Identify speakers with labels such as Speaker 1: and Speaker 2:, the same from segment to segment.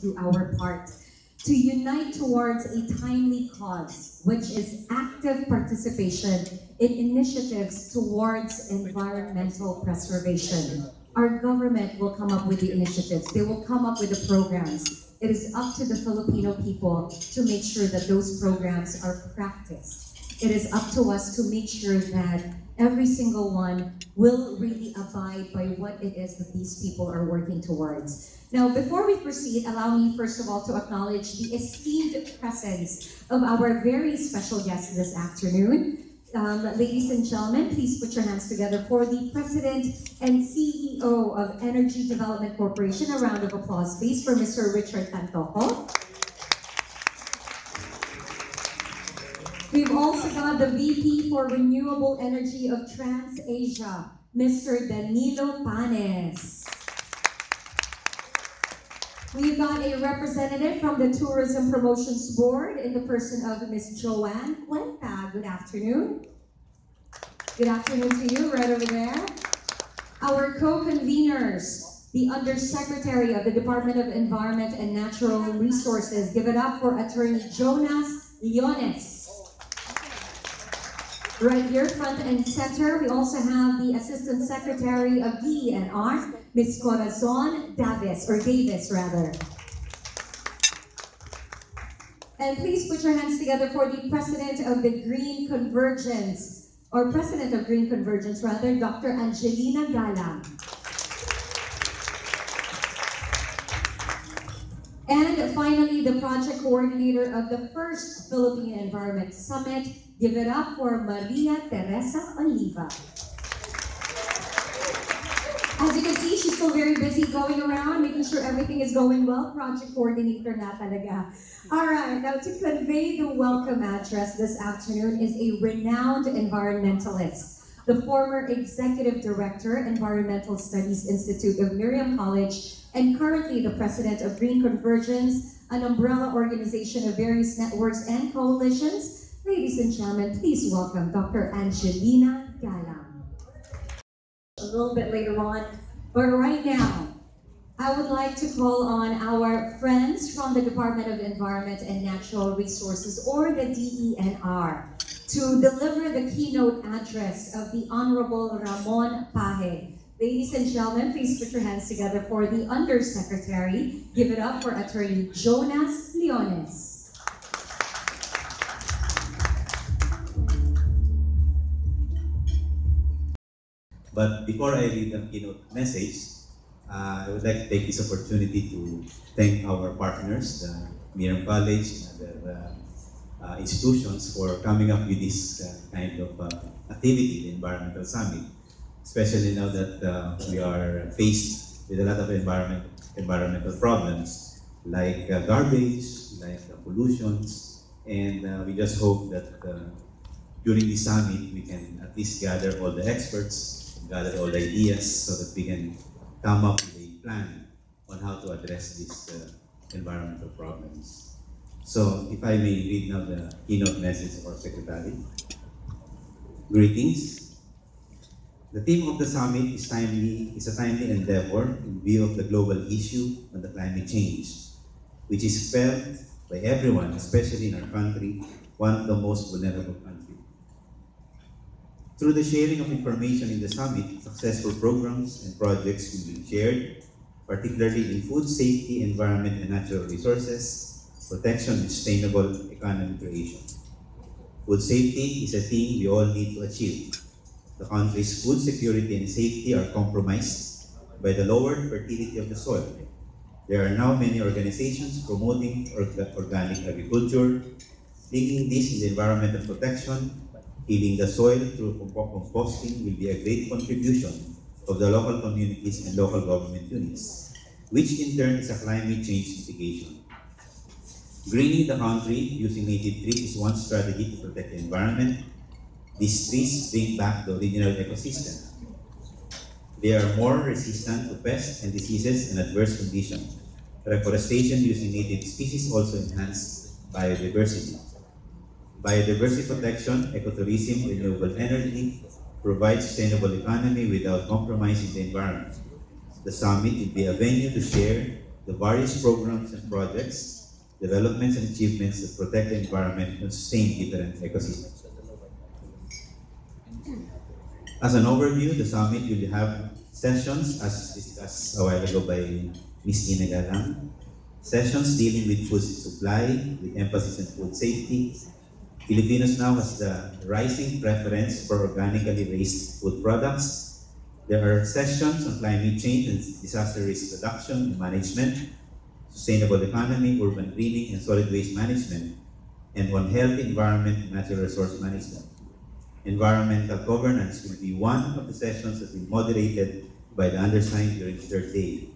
Speaker 1: do our part to unite towards a timely cause, which is active participation in initiatives towards environmental preservation. Our government will come up with the initiatives, they will come up with the programs. It is up to the Filipino people to make sure that those programs are practiced. It is up to us to make sure that every single one will really abide by what it is that these people are working towards. Now, before we proceed, allow me first of all to acknowledge the esteemed presence of our very special guest this afternoon. Ladies and gentlemen, please put your hands together for the President and CEO of Energy Development Corporation. A round of applause, please, for Mr. Richard Tantoco. We've also got the VP for Renewable Energy of TransAsia, Mr. Danilo Panes. We've got a representative from the Tourism Promotions Board in the person of Ms. Joanne Cuenta. Good afternoon. Good afternoon to you, right over there. Our co-conveners, the Undersecretary of the Department of Environment and Natural Resources. Give it up for Attorney Jonas Leones. Right here, front and center, we also have the Assistant Secretary of DENR, Ms. Corazon Davis. And please put your hands together for the President of the Green Convergence, or President of Green Convergence, Dr. Angelina Galang. And finally, the Project Coordinator of the first Philippine Environment Summit. Give it up for Maria Teresa Oliva. As you can see, she's still very busy going around, making sure everything is going well. Project coordinator na talaga. All right, now to convey the welcome address this afternoon is a renowned environmentalist, the former Executive Director, Environmental Studies Institute of Miriam College, and currently the President of Green Convergence, an umbrella organization of various networks and coalitions. Ladies and gentlemen, please welcome Dr. Angelina Galang. A little bit later on, but right now, I would like to call on our friends from the Department of Environment and Natural Resources, or the DENR, to deliver the keynote address of the Honorable Ramon Paje. Ladies and gentlemen, please put your hands together for the Undersecretary. Give it up for Attorney Jonas Leones.
Speaker 2: But before I read the keynote message, I would like to take this opportunity to thank our partners, the Miriam College and other institutions, for coming up with this kind of activity, the Environmental Summit. Especially now that we are faced with a lot of environmental problems, like garbage, like pollutions, and we just hope that during this summit we can at least gather all the experts, gather all the ideas, so that we can come up with a plan on how to address these environmental problems. So, if I may read now the keynote message of our Secretary. Greetings. The theme of the summit is a timely endeavor in view of the global issue on the climate change, which is felt by everyone, especially in our country, one of the most vulnerable countries. Through the sharing of information in the summit, successful programs and projects will be shared, particularly in food safety, environment and natural resources, protection and sustainable economic creation. Food safety is a thing we all need to achieve. The country's food security and safety are compromised by the lowered fertility of the soil. There are now many organizations promoting organic agriculture, linking this in the environmental protection. Healing the soil through composting will be a great contribution of the local communities and local government units, which in turn is a climate change mitigation. Greening the country using native trees is one strategy to protect the environment. These trees bring back the original ecosystem. They are more resistant to pests and diseases and adverse conditions. Reforestation using native species also enhances biodiversity. Biodiversity protection, ecotourism, renewable energy provide sustainable economy without compromising the environment. The summit will be a venue to share the various programs and projects, developments and achievements that protect the environment and sustain different ecosystems. As an overview, the summit will have sessions, as discussed a while ago by Ms. Ina Galang, sessions dealing with food supply, with emphasis on food safety. Filipinos now has the rising preference for organically raised food products. There are sessions on climate change and disaster risk reduction and management, sustainable economy, urban greening, and solid waste management, and on health, environment, and natural resource management. Environmental governance will be one of the sessions that will be moderated by the undersigned during the third day.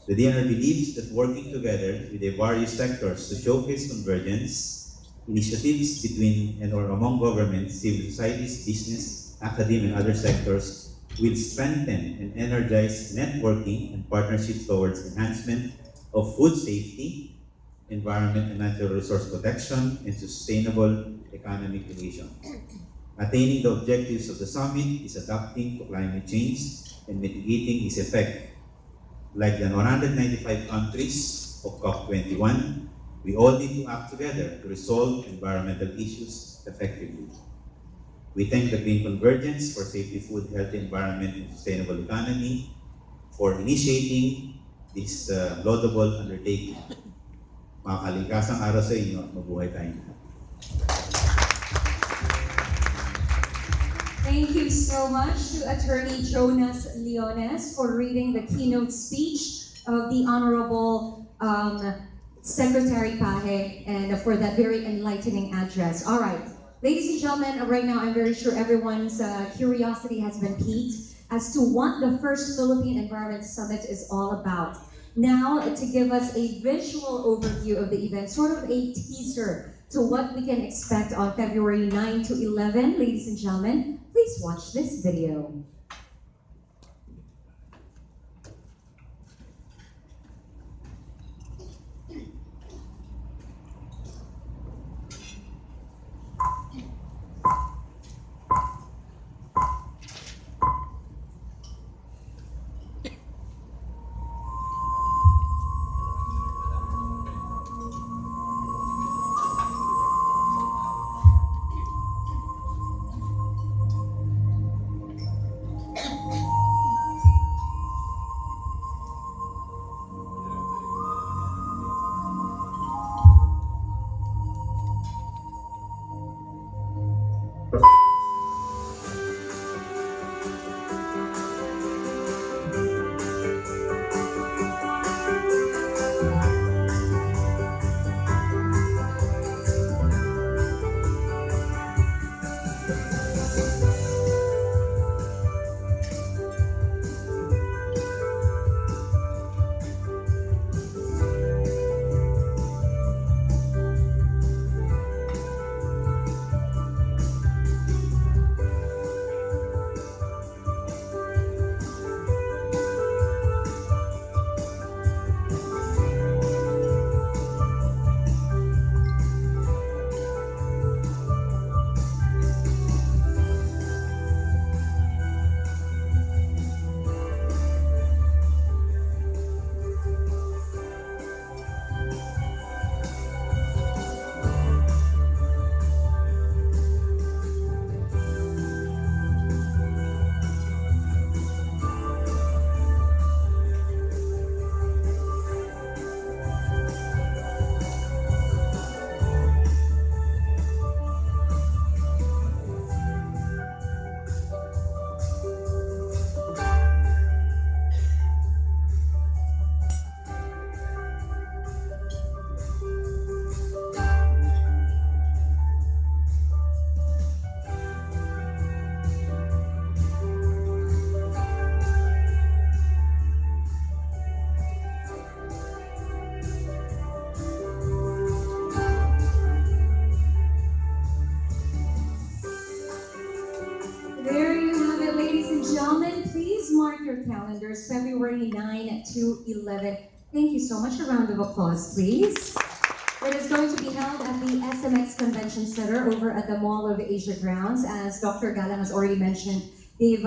Speaker 2: The DNR believes that working together with the various sectors to showcase convergence, initiatives between and or among governments, civil societies, business, academia, and other sectors will strengthen and energize networking and partnerships towards enhancement of food safety, environment and natural resource protection, and sustainable economic creation. Attaining the objectives of the summit is adapting to climate change and mitigating its effect. Like the 195 countries of COP21, we all need to act together to resolve environmental issues effectively. We thank the Green Convergence for Safety, Food, Healthy Environment, and Sustainable Economy for initiating this laudable undertaking. Makaligtasang araw sa inyo at mabuhay tayong lahat.
Speaker 1: Thank you so much to Attorney Jonas Leones for reading the keynote speech of the Honorable Secretary Pahe and for that very enlightening address. All right, ladies and gentlemen, right now I'm very sure everyone's curiosity has been piqued as to what the first Philippine Environment Summit is all about. Now, to give us a visual overview of the event, sort of a teaser to what we can expect on February 9 to 11, ladies and gentlemen, please watch this video. your calendars, February 9 to 11. Thank you so much. A round of applause, please. It is going to be held at the SMX Convention Center over at the Mall of Asia grounds. As Dr. Galang has already mentioned, they've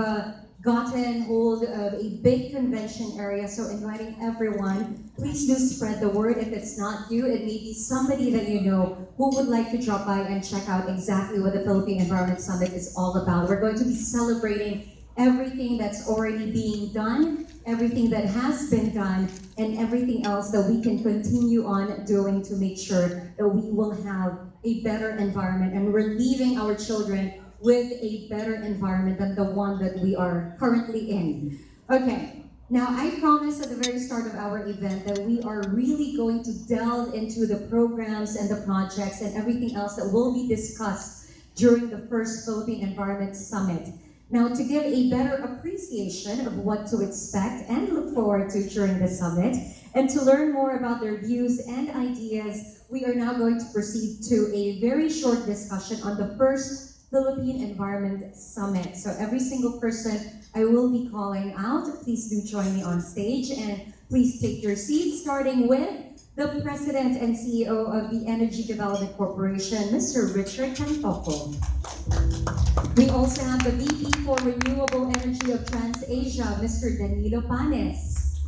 Speaker 1: gotten hold of a big convention area, so inviting everyone, please do spread the word. If it's not you, it may be somebody that you know who would like to drop by and check out exactly what the Philippine Environment Summit is all about. We're going to be celebrating everything that's already being done, everything that has been done, and everything else that we can continue on doing to make sure that we will have a better environment, and we're leaving our children with a better environment than the one that we are currently in. Okay, now I promised at the very start of our event that we are really going to delve into the programs and the projects and everything else that will be discussed during the first Philippine Environment Summit. Now, to give a better appreciation of what to expect and look forward to during the summit, and to learn more about their views and ideas, we are now going to proceed to a very short discussion on the first Philippine Environment Summit. So every single person I will be calling out, please do join me on stage, and please take your seats, starting with the President and CEO of the Energy Development Corporation, Mr. Richard Cantoco. We also have the VP for Renewable Energy of TransAsia, Mr. Danilo Panes.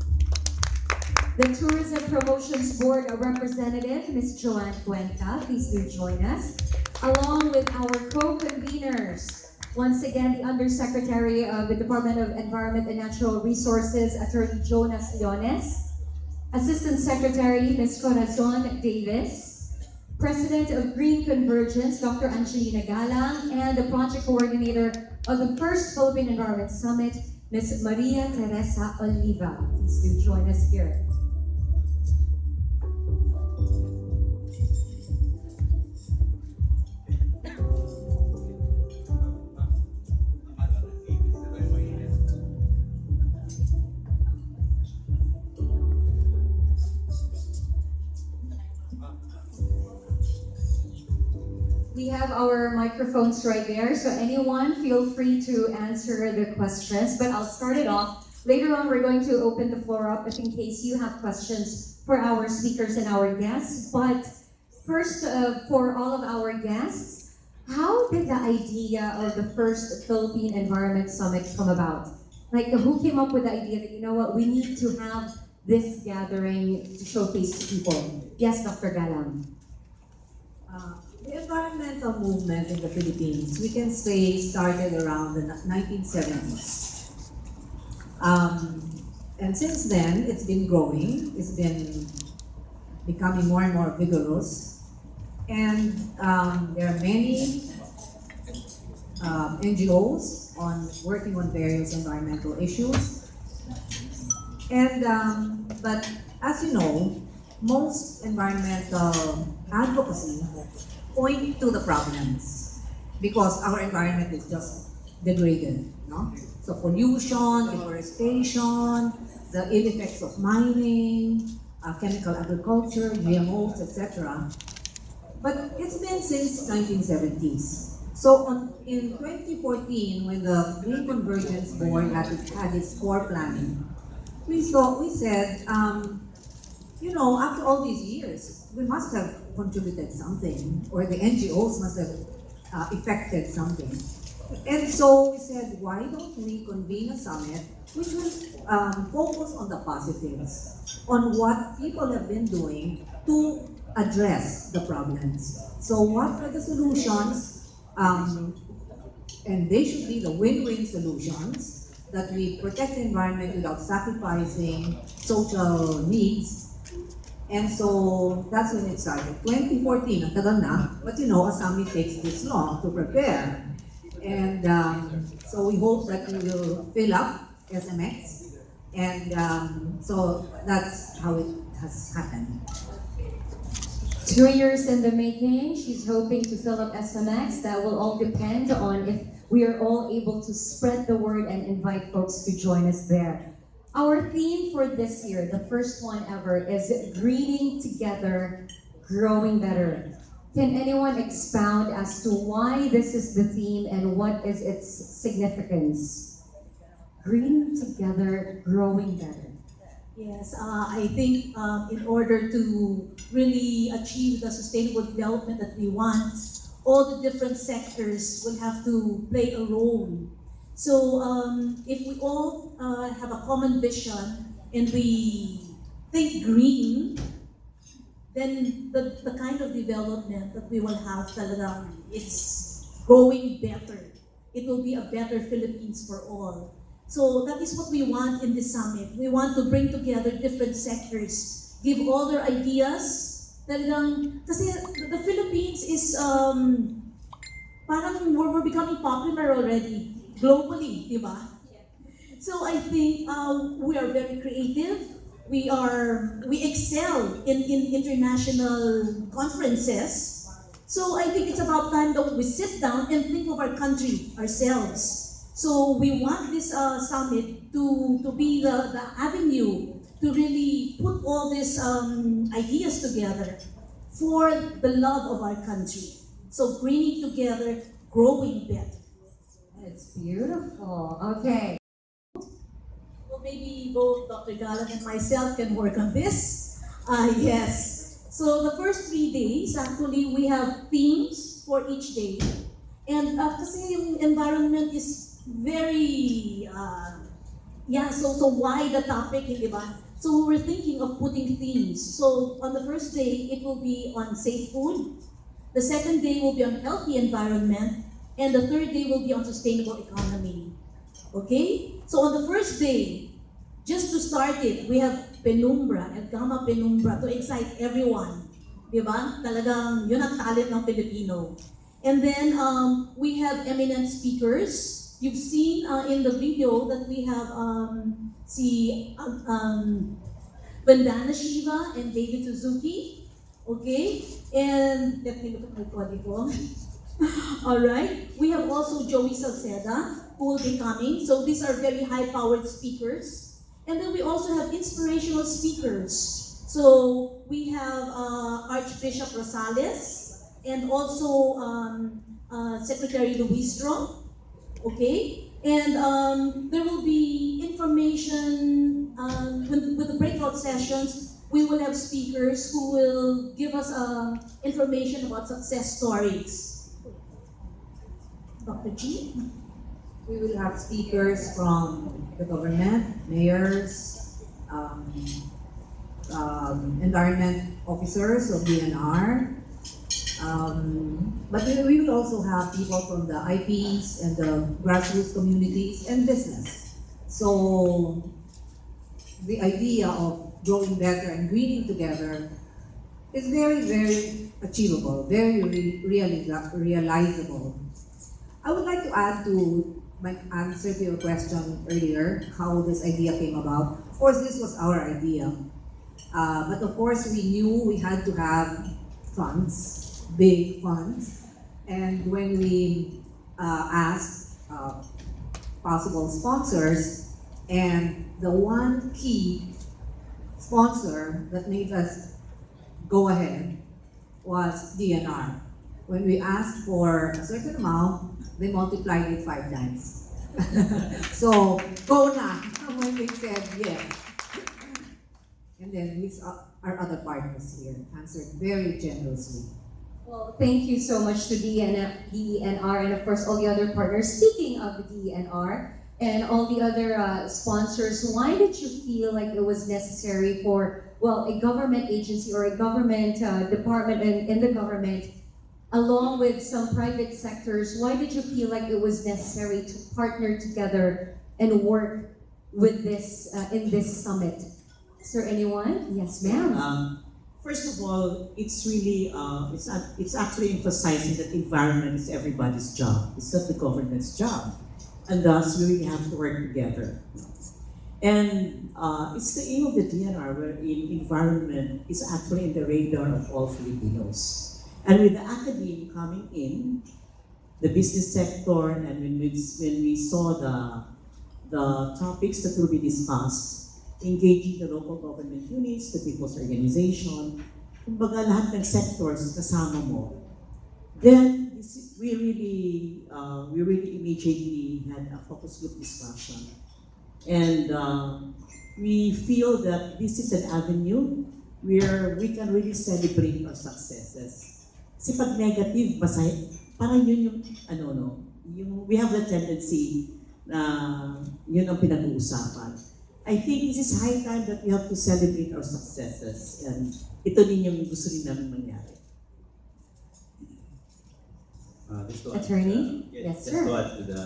Speaker 1: The Tourism Promotions Board Representative, Ms. Joanne Cuenta, please do join us. Along with our co-conveners, once again, the Undersecretary of the Department of Environment and Natural Resources, Attorney Jonas Leones, Assistant Secretary, Ms. Corazon Davis, President of Green Convergence, Dr. Angelina Galang, and the Project Coordinator of the first Philippine Environment Summit, Ms. Maria Teresa Oliva. Please do join us here. We have our microphones right there, so anyone feel free to answer the questions, but I'll start it off. Later on, we're going to open the floor up in case you have questions for our speakers and our guests. But first, for all of our guests, how did the idea of the first Philippine Environment Summit come about? Like, who came up with the idea that, you know what, we need to have this gathering to showcase to people? Yes, Dr. Galang.
Speaker 3: The environmental movement in the Philippines, we can say, started around the 1970s. And since then, it's been growing. It's been becoming more and more vigorous. And there are many NGOs working on various environmental issues. And but as you know, most environmental advocacy point to the problems because our environment is just degraded, no? So pollution, deforestation, the ill effects of mining, chemical agriculture, GMOs, etc. But it's been since 1970s. So in 2014, when the Green Convergence Board had its core planning, we said, you know, after all these years, we must have contributed something, or the NGOs must have effected something. And so we said, why don't we convene a summit which will focus on the positives, on what people have been doing to address the problems. So what are the solutions? And they should be the win-win solutions, that we protect the environment without sacrificing social needs. And so that's when it started. 2014, ang tagal na, but you know, a summit takes this long to prepare. And so we hope that we will fill up SMX. And so that's how it has happened.
Speaker 1: 2 years in the making, she's hoping to fill up SMX. That will all depend on if we are all able to spread the word and invite folks to join us there. Our theme for this year, the first one ever, is Greening Together, Growing Better. Can anyone expound as to why this is the theme and what is its significance? Greening Together, Growing Better.
Speaker 4: Yes, I think in order to really achieve the sustainable development that we want, all the different sectors will have to play a role. So if we all have a common vision and we think green, then the kind of development that we will have talagang it's growing better. It will be a better Philippines for all. So that is what we want in this summit. We want to bring together different sectors, give all their ideas. Talagang, kasi the Philippines is parang we're becoming popular already globally, di ba? So I think we are very creative. We excel in international conferences. So I think it's about time that we sit down and think of our country ourselves. So we want this summit to be the avenue to really put all these ideas together for the love of our country. So bringing together, growing better.
Speaker 1: It's beautiful. Okay.
Speaker 4: Well, maybe both Dr. Galan and myself can work on this. Yes. So the first 3 days, actually, we have themes for each day. And kasi yung environment is very, so wide the topic, di ba? So we're thinking of putting themes. So on the first day, it will be on safe food. The second day will be on healthy environment. And the third day will be on sustainable economy. Okay? So on the first day, just to start it, we have penumbra and gamma penumbra to excite everyone. Diba? Talagang yun ang talent ng Filipino. And then we have eminent speakers. You've seen in the video that we have si Vandana Shiva and David Suzuki. Okay? And let me look at my body ko. All right. We have also Joey Salceda, who will be coming. So these are very high-powered speakers. And then we also have inspirational speakers. So we have Archbishop Rosales and also Secretary Luistro. Okay. And there will be information with the breakout sessions. We will have speakers who will give us information about success stories. Dr. G?
Speaker 3: We will have speakers from the government, mayors, environment officers of DNR. But we will also have people from the IPs and the grassroots communities and business. So the idea of growing better and greening together is very, very achievable, very realizable. I would like to add to my answer to your question earlier, how this idea came about. Of course, this was our idea. But of course, we knew we had to have funds, big funds. And when we asked possible sponsors, and the one key sponsor that made us go ahead was DNR. When we asked for a certain amount, they multiplied it 5 times. So, go na, when they said yes. And then our other partners here answered very generously.
Speaker 1: Well, thank you so much to DENR and of course all the other partners. Speaking of the DENR and all the other sponsors, why did you feel like it was necessary for, well, a government agency or a government department in the government, along with some private sectors, why did you feel like it was necessary to partner together and work with this in this summit? Is there anyone? Yes, ma'am.
Speaker 5: First of all, it's really it's actually emphasizing that environment is everybody's job. It's not the government's job, and thus we really have to work together. And it's the aim of the DNR, wherein environment is actually in the radar of all Filipinos. And with the academe coming in, the business sector, and when we saw the topics that will be discussed, engaging the local government units, the people's organization, kumbaga lahat ng sectors kasama mo, then we really immediately had a focus group discussion. And we feel that this is an avenue where we can really celebrate our successes. Kasi pag negative, parang yun yung, we have the tendency na yun ang pinag-uusapan. I think this is high time that we have to celebrate our successes, and ito din yung gusto rin namin mangyari.
Speaker 2: Just to add,
Speaker 1: Attorney? Yes,
Speaker 2: just
Speaker 1: sir.
Speaker 2: to add to the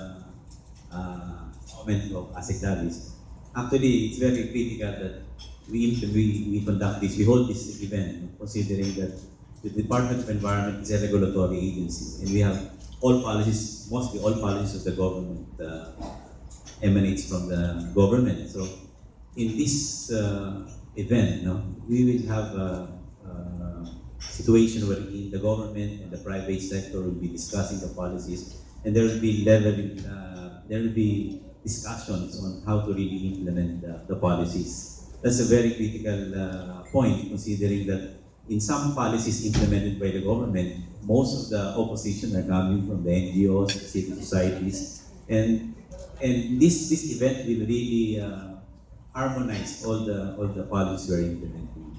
Speaker 2: comment of Asik Davis, actually, it's very critical that we conduct this, we hold this event, considering that the Department of Environment is a regulatory agency, and we have all policies, mostly all policies of the government emanates from the government. So, in this event, we will have a situation where the government and the private sector will be discussing the policies, and there will be discussions on how to really implement the policies. That's a very critical point, considering that in some policies implemented by the government, most of the opposition are coming from the NGOs, the civil societies, and this event will really harmonize all the policies we're implementing.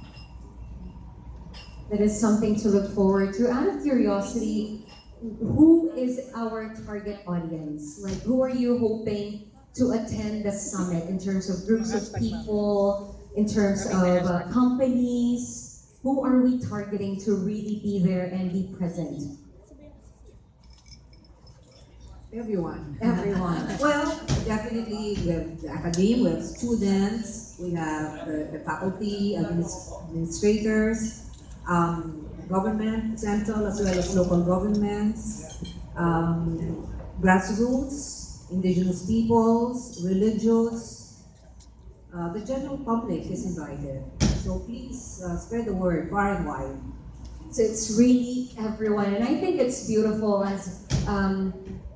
Speaker 1: That is something to look forward to. Out of curiosity, who is our target audience? Like, who are you hoping to attend the summit in terms of groups of people, in terms of companies? Who are we targeting to really be there and be present?
Speaker 3: Everyone.
Speaker 1: Everyone.
Speaker 3: Well, definitely we have the academe, we have students, we have the faculty, administrators, government, central as well as local governments, grassroots, indigenous peoples, religious, the general public is invited. So please spread the word far and wide.
Speaker 1: So it's really everyone, and I think it's beautiful as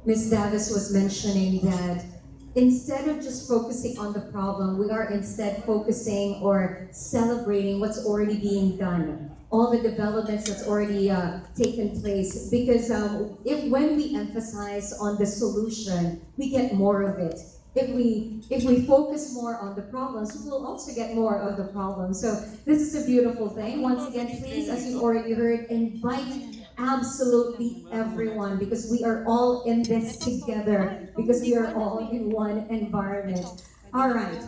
Speaker 1: Ms. Davis was mentioning that instead of just focusing on the problem, we are instead focusing or celebrating what's already being done, all the developments that's already taken place. Because when we emphasize on the solution, we get more of it. If we focus more on the problems, we will also get more of the problems. So this is a beautiful thing. Once again, please, as you've already heard, invite absolutely everyone, because we are all in this together, because we are all in one environment. All right.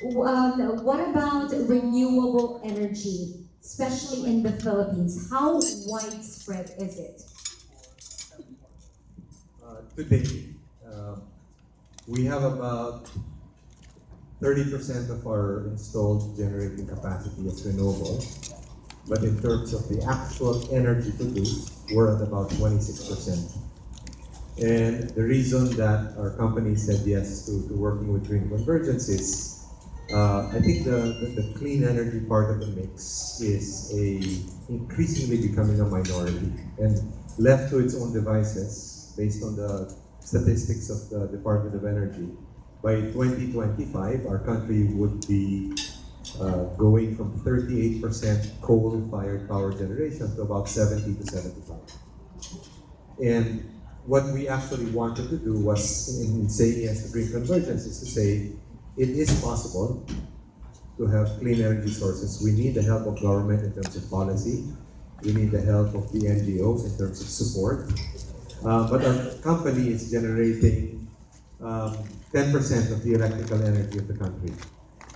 Speaker 1: What about renewable energy, especially in the Philippines? How widespread is it?
Speaker 6: Today, we have about 30% of our installed generating capacity as renewable, but in terms of the actual energy produced, we're at about 26%. And the reason that our company said yes to working with Green Convergence is, I think the clean energy part of the mix is increasingly becoming a minority, and left to its own devices, based on the statistics of the Department of Energy, by 2025, our country would be going from 38% coal-fired power generation to about 70 to 75. And what we actually wanted to do was, in saying yes to Green Convergence, is to say it is possible to have clean energy sources. We need the help of government in terms of policy. We need the help of the NGOs in terms of support. But our company is generating 10% of the electrical energy of the country.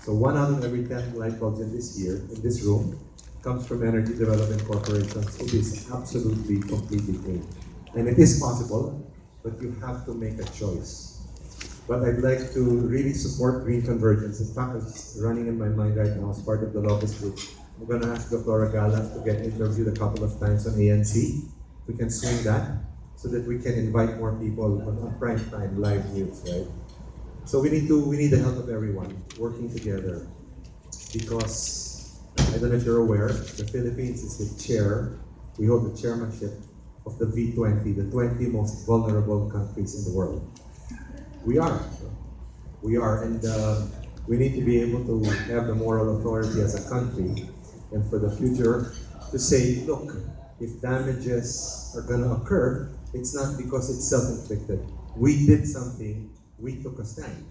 Speaker 6: So 1 out of every 10 light bulbs in this room, comes from energy development corporations. It is absolutely, completely clean. And it is possible, but you have to make a choice. But I'd like to really support Green Convergence. In fact, it's running in my mind right now as part of the lobbyist group. I'm going to ask Dr. Agala to get interviewed a couple of times on ANC. We can swing that so that we can invite more people on prime time live news, right? So we need the help of everyone working together, because I don't know if you're aware, the Philippines is the chair. We hold the chairmanship of the V20, the 20 most vulnerable countries in the world. We are, and we need to be able to have the moral authority as a country, and for the future to say, look, if damages are going to occur, it's not because it's self-inflicted. We did something, we took a stand,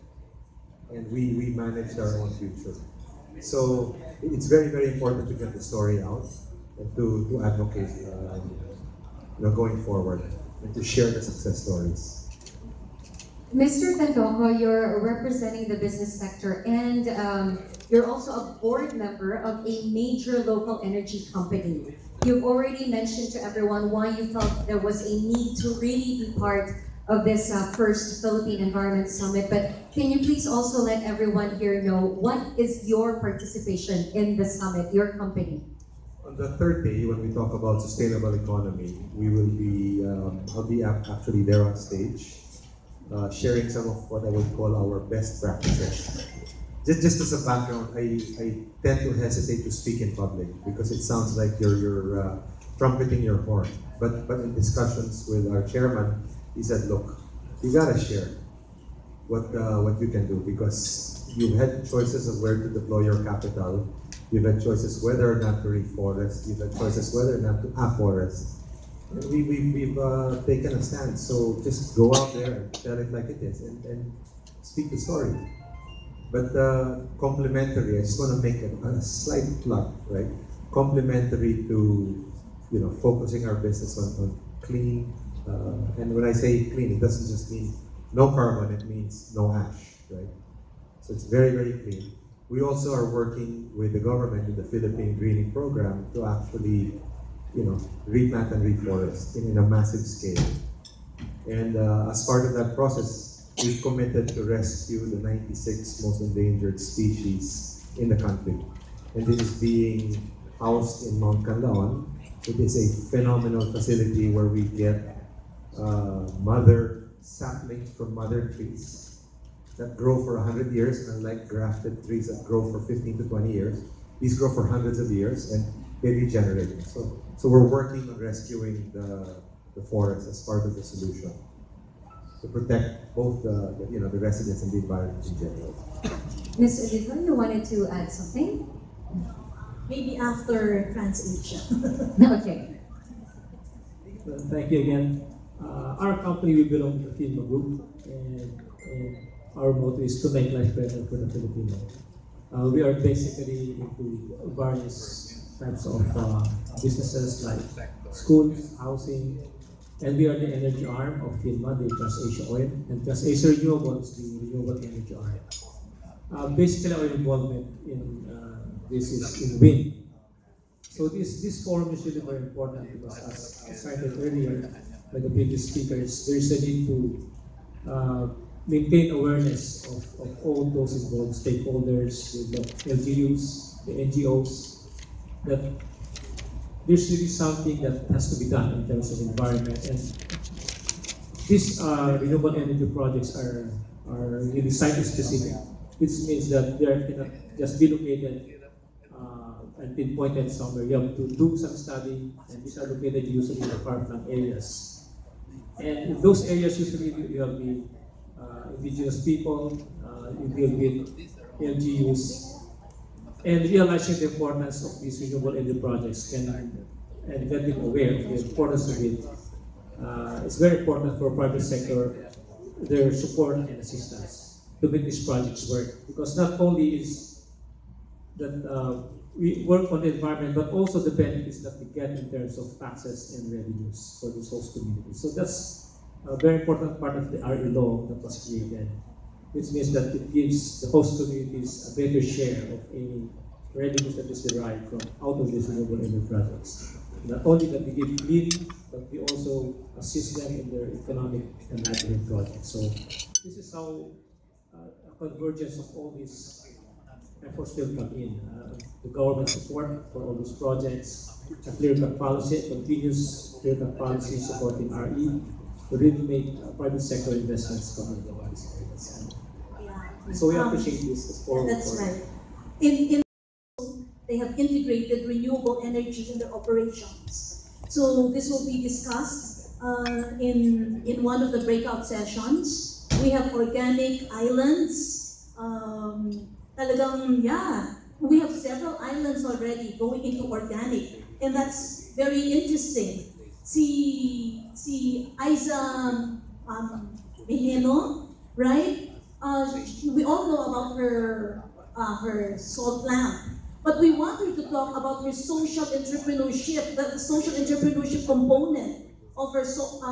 Speaker 6: and we managed our own future. So it's very, very important to get the story out and to advocate going forward and to share the success stories.
Speaker 1: Mr. Tandoco, you're representing the business sector and you're also a board member of a major local energy company. You've already mentioned to everyone why you felt there was a need to really be part of this first Philippine Environment Summit, but can you please also let everyone here know what is your participation in the summit, your company?
Speaker 6: On the third day, when we talk about sustainable economy, we will be, I'll be actually there on stage, sharing some of what I would call our best practices. Just as a background, I tend to hesitate to speak in public because it sounds like you're trumpeting your horn. But in discussions with our chairman, he said, look, you gotta share what you can do because you've had choices of where to deploy your capital. You've had choices whether or not to reforest. You've had choices whether or not to afforest. And we've taken a stand. So just go out there and tell it like it is and speak the story. But complementary, I just want to make a slight plug, right? Complementary to focusing our business on clean. And when I say clean, it doesn't just mean no carbon, it means no ash, right? So it's very, very clean. We also are working with the government in the Philippine Greening Program to actually, replant and reforest in a massive scale. And as part of that process, we've committed to rescue the 96 most endangered species in the country. And this is being housed in Mount Canlaon. It is a phenomenal facility where we get mother saplings from mother trees that grow for 100 years, unlike grafted trees that grow for 15 to 20 years. These grow for hundreds of years and they regenerate. So we're working on rescuing the forest as part of the solution to protect both the residents and the environment in general.
Speaker 1: Ms. Oliva, you wanted to add something?
Speaker 4: Maybe after TransAsia.
Speaker 1: Okay.
Speaker 7: Thank you again. Our company, we belong to the FILMA Group, and our motto is to make life better for the Filipino. We are basically into various types of businesses like schools, housing, and we are the energy arm of FILMA, the TransAsia Oil, and TransAsia Renewable is the renewable energy arm. Basically, our involvement in this is in wind. So this forum is really very important because, as cited earlier by the previous speakers, there is a need to maintain awareness of all those involved, stakeholders, the LGUs, the NGOs, that there's really something that has to be done in terms of environment. And these renewable energy projects are really site-specific, which means that they cannot just be located and pinpointed somewhere. You have to do some study, and these are located usually in the far-flung areas. And in those areas, usually you have the indigenous people, you deal with LGUs, and realizing the importance of these renewable energy projects and getting aware of the importance of it. It's very important for private sector, their support and assistance to make these projects work. Because not only is that we work on the environment, but also the benefits that we get in terms of taxes and revenues for this host community. So that's a very important part of the RE law that was created, which means that it gives the host communities a better share of any revenues that is derived from out of these renewable energy projects. Not only that we give clean, but we also assist them in their economic and livelihood projects. So this is how a convergence of all these efforts will come in. The government support for all these projects, a clear-cut policy, continuous clear-cut policy supporting RE to really make private sector investments come into these areas.
Speaker 4: Yeah.
Speaker 7: So we appreciate this.
Speaker 4: That's right. In they have integrated renewable energies in their operations. So this will be discussed in one of the breakout sessions. We have organic islands. We have several islands already going into organic, and that's very interesting. Si Aiza Mejeno, right? We all know about her salt lamp. But we want her to talk about her social entrepreneurship, the social entrepreneurship component of her salt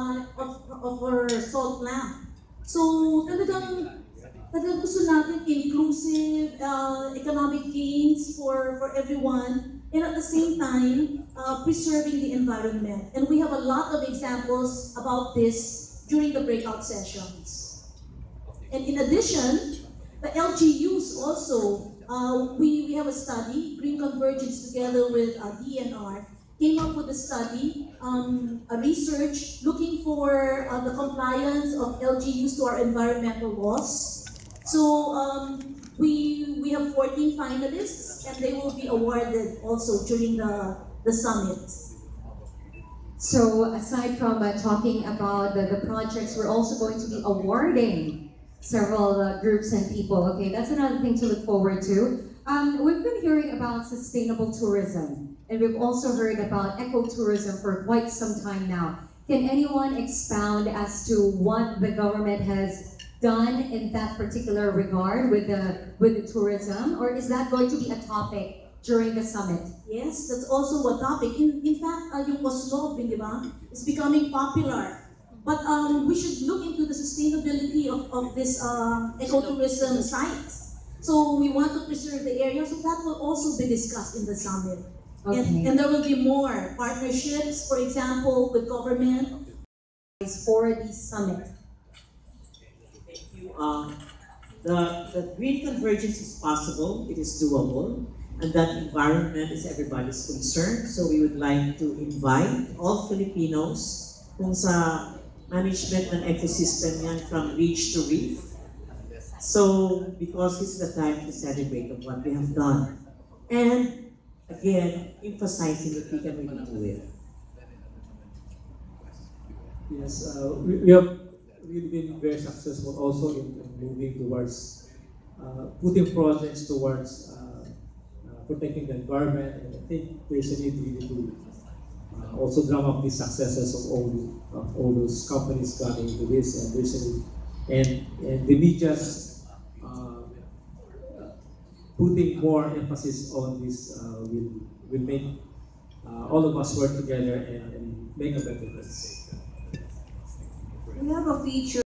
Speaker 4: lamp. So talagang gusto natin inclusive economic gains for everyone, and at the same time, preserving the environment. And we have a lot of examples about this during the breakout sessions. And in addition, the LGUs also, we have a study, Green Convergence together with DNR, came up with a study, a research looking for the compliance of LGUs to our environmental laws. So we have 14 finalists, and they will be awarded also during the summit.
Speaker 1: So aside from talking about the projects, we're also going to be awarding several groups and people. Okay, that's another thing to look forward to. We've been hearing about sustainable tourism, and we've also heard about ecotourism for quite some time now. Can anyone expound as to what the government has done in that particular regard with the tourism, or is that going to be a topic during the summit?
Speaker 4: Yes, that's also a topic. In fact, yung Koslobin, di ba, is becoming popular. But we should look into the sustainability of this ecotourism site. So we want to preserve the area, so that will also be discussed in the summit.
Speaker 1: Okay.
Speaker 4: And there will be more partnerships, for example, with government.
Speaker 1: For the summit.
Speaker 5: Thank you. The green convergence is possible, it is doable, and that environment is everybody's concern. So we would like to invite all Filipinos kung sa management ng ecosystem yan from reach to reef. So, because this is the time to celebrate of what we have done. And, again, emphasizing that we can really do it.
Speaker 7: Yes, we have really been very successful also in moving towards putting projects towards protecting the environment, and I think there's a need really to also drum up the successes of all those companies coming into this, and there's a need, and the media's putting more emphasis on this will make all of us work together and make a better place.
Speaker 3: We have a feature